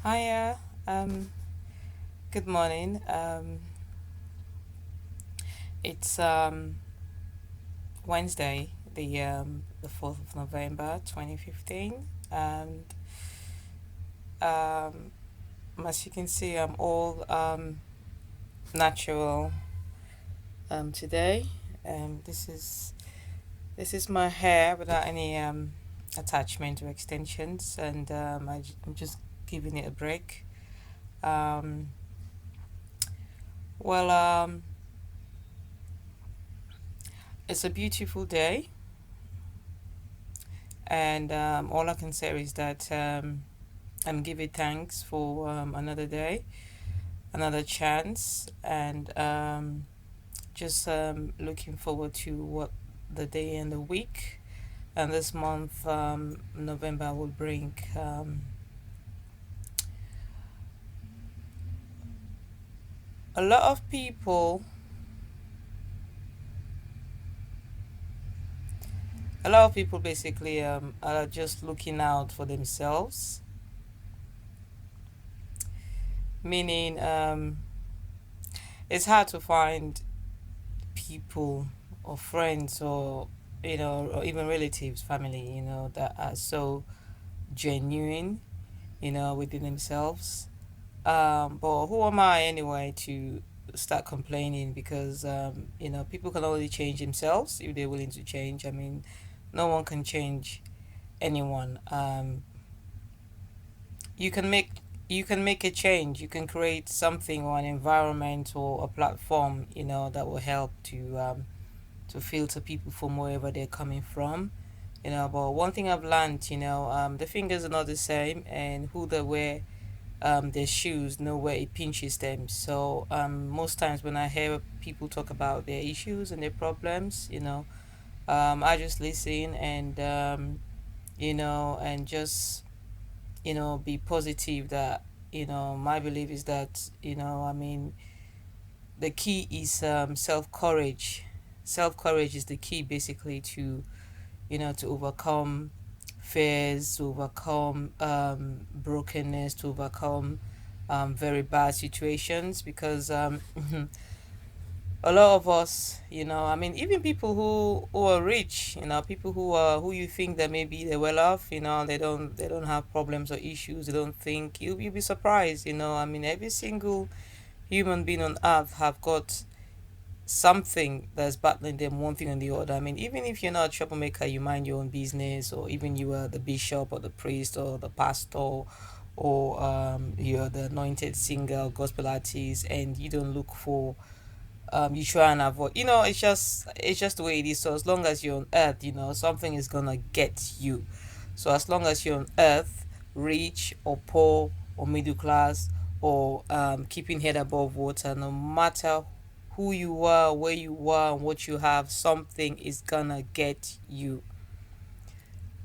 Hiya, good morning. It's Wednesday, the 4th of November 2015, and um, as you can see, I'm all natural today. This is my hair without any attachment or extensions, and I'm just giving it a break. Um, well, it's a beautiful day. And all I can say is that I'm giving thanks for another day, another chance, and just looking forward to what the day and the week and this month, November, will bring. A lot of people, a lot of people basically are just looking out for themselves, meaning it's hard to find people or friends or or even relatives, family, that are so genuine, within themselves. But who am I anyway to start complaining? Because people can only change themselves if they're willing to change. I mean, no one can change anyone. You can make you can make a change. You can create something or an environment or a platform, that will help to filter people from wherever they're coming from. But one thing I've learned, the fingers are not the same, and who they wear their shoes know where it pinches them. So most times when I hear people talk about their issues and their problems, I just listen and and just be positive. That my belief is that I mean the key is self courage. Self courage is the key basically to to overcome fears, to overcome brokenness, to overcome very bad situations. Because a lot of us, I mean, even people who are rich, people who you think that maybe they're well off, they don't have problems or issues. They don't think you'll be surprised. I mean, every single human being on earth have got something that's battling them, one thing or the other. I mean, even if you're not a troublemaker, you mind your own business, or even you are the bishop or the priest or the pastor, or you're the anointed singer, gospel artist, and you don't look for, you try and avoid. It's just the way it is. So as long as you're on earth, something is gonna get you. So as long as you're on earth, rich or poor or middle class, or keeping head above water, no matter who you are, where you are, and what you have, something is gonna get you.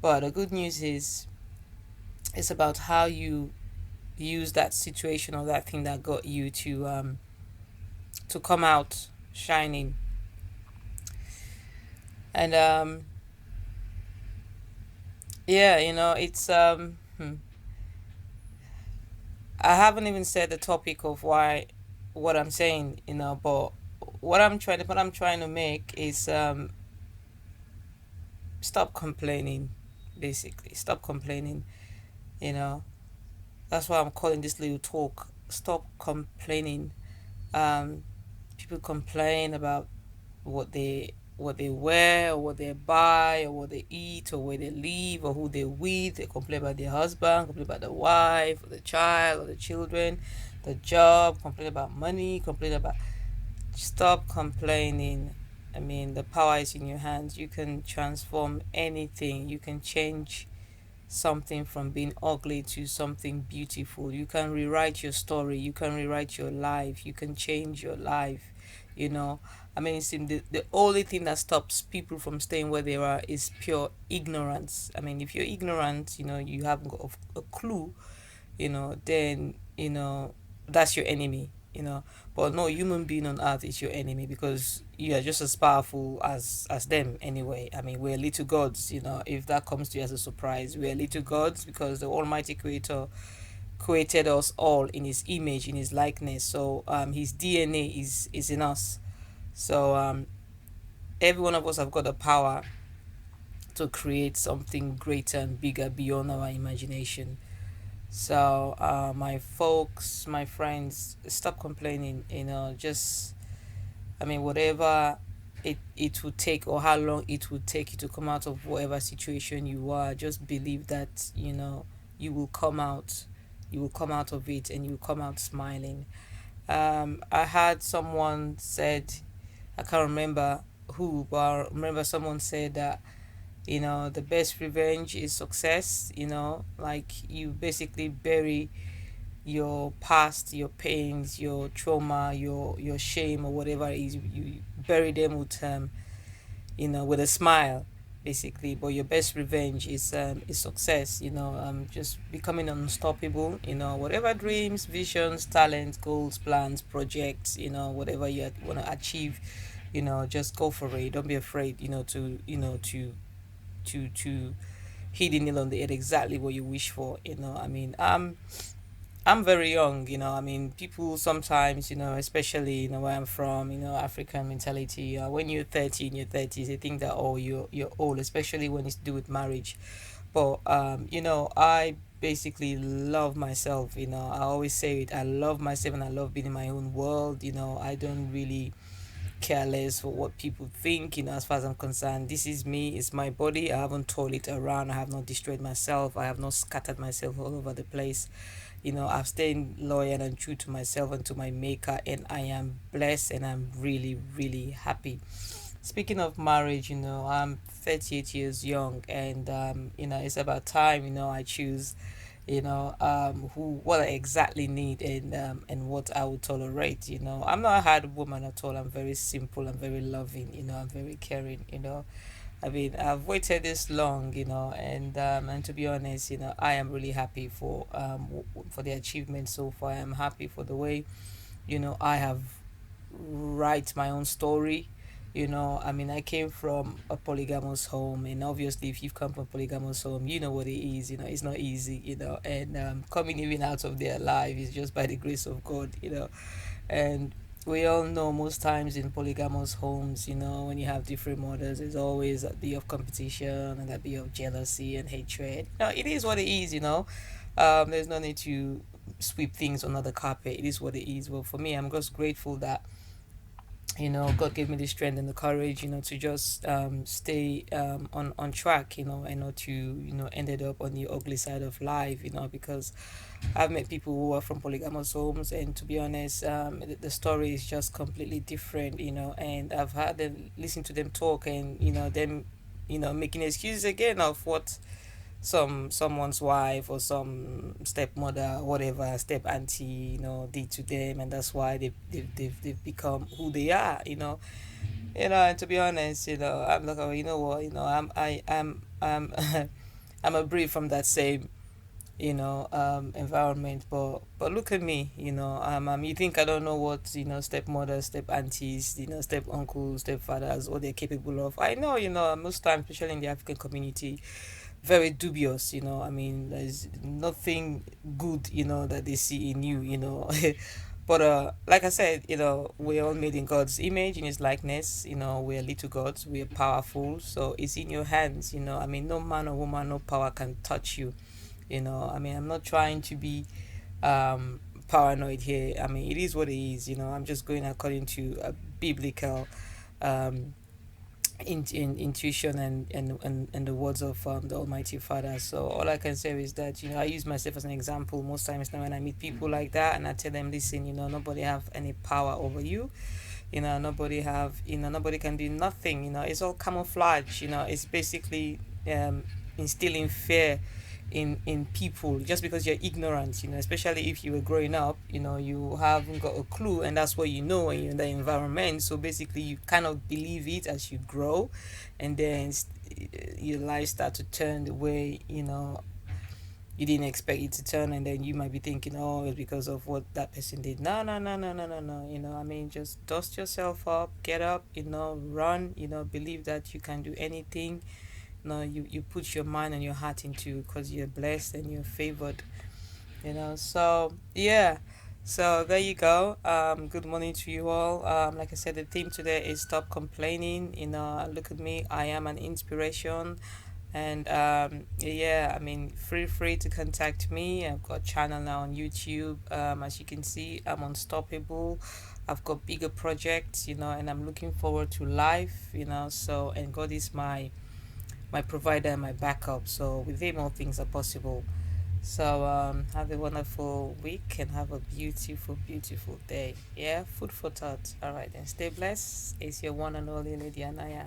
But the good news is, it's about how you use that situation or that thing that got you to come out shining. And yeah, it's I haven't even said the topic of why what I'm saying, but what I'm trying to make is stop complaining, basically. Stop complaining, you know. That's why I'm calling this little talk Stop Complaining. Um People complain about what they wear, or what they buy, or what they eat, or where they live, or who they're with. They complain about their husband, complain about the wife, or the child, or the children, the job, complain about money, complain about. Stop complaining. I mean, the power is in your hands. You can transform anything. You can change something from being ugly to something beautiful. You can rewrite your story. You can rewrite your life. You can change your life. You know, I mean, it's in the only thing that stops people from staying where they are is pure ignorance. I mean, if you're ignorant, you haven't got a clue, then, that's your enemy, But no human being on earth is your enemy, because you are just as powerful as them anyway. I mean, we're little gods, if that comes to you as a surprise. We're little gods because the Almighty Creator created us all in his image, in his likeness. So his DNA is in us. So every one of us have got the power to create something greater and bigger beyond our imagination. So my folks, my friends, stop complaining. Just, I mean, whatever it would take, or how long it would take you to come out of whatever situation you are, just believe that you will come out. You will come out of it, and you will come out smiling. I had someone said, I can't remember who, but I remember someone said that the best revenge is success. Like, you basically bury your past, your pains, your trauma, your shame, or whatever it is. You bury them with a smile, basically. But your best revenge is success. Just becoming unstoppable. Whatever dreams, visions, talents, goals, plans, projects. Whatever you want to achieve. Just go for it. Don't be afraid. To hit the nail on the head, exactly what you wish for. I mean, I'm very young. I mean, people sometimes, especially, where I'm from, African mentality. When you're 30, in your 30s, they think that, oh, you're old, especially when it's to do with marriage. But I basically love myself. I always say it. I love myself, and I love being in my own world. I don't really careless for what people think. As far as I'm concerned, this is me, it's my body. I haven't torn it around, I have not destroyed myself, I have not scattered myself all over the place. I've stayed loyal and true to myself and to my maker, and I am blessed, and I'm really, really happy. Speaking of marriage, I'm 38 years young, and it's about time, I choose, who, what I exactly need, and what I would tolerate. I'm not a hard woman at all. I'm very simple. I'm very loving. I'm very caring. I mean, I've waited this long. And to be honest, I am really happy for the achievement so far. I'm happy for the way, I have write my own story. I mean, I came from a polygamous home, and obviously, if you've come from a polygamous home, you know what it is. It's not easy. And coming even out of there alive is just by the grace of God. And we all know, most times in polygamous homes, when you have different mothers, there's always a bit of competition and a bit of jealousy and hatred. It is what it is. There's no need to sweep things under the carpet. It is what it is. Well, for me, I'm just grateful that God gave me the strength and the courage, to just stay on track, and not to ended up on the ugly side of life, because I've met people who are from polygamous homes, and to be honest, the story is just completely different, and I've had them listen to them talk, and them making excuses again of what someone's wife or some stepmother, whatever, step auntie, did to them, and that's why they've become who they are. And to be honest, I'm like, oh, you know what, I'm I'm a breed from that same environment, but look at me. You think I don't know what stepmothers, step aunties, step uncles, stepfathers, what they're capable of. I know, most times, especially in the African community, very dubious. I mean, there's nothing good that they see in you. But like I said, we're all made in God's image, in his likeness. We're little gods, we're powerful, so it's in your hands. I mean, no man or woman, no power can touch you. I mean, I'm not trying to be paranoid here. I mean, it is what it is. I'm just going according to a biblical um in intuition, and the words of the Almighty Father. So all I can say is that I use myself as an example most times now when I meet people like that, and I tell them, listen, nobody have any power over you. Nobody can do nothing. It's all camouflage. It's basically instilling fear in people just because you're ignorant. Especially if you were growing up, you haven't got a clue, and that's what and you're in the environment. So basically, you kind of believe it as you grow, and then your life start to turn the way you didn't expect it to turn, and then you might be thinking, oh, it's because of what that person did. No, no, no, no, no, no, no. I mean, just dust yourself up, get up, run, believe that you can do anything. No, you put your mind and your heart into, because you're blessed and you're favored. So yeah, so there you go. Good morning to you all. Like I said, the theme today is stop complaining. Look at me, I am an inspiration. And yeah, I mean, feel free to contact me. I've got a channel now on YouTube. As you can see, I'm unstoppable. I've got bigger projects, and I'm looking forward to life, so, and God is my provider and my backup. So with him all things are possible. So have a wonderful week and have a beautiful, beautiful day. Yeah, food for thought. All right, then stay blessed. It's your one and only Lady Anaya.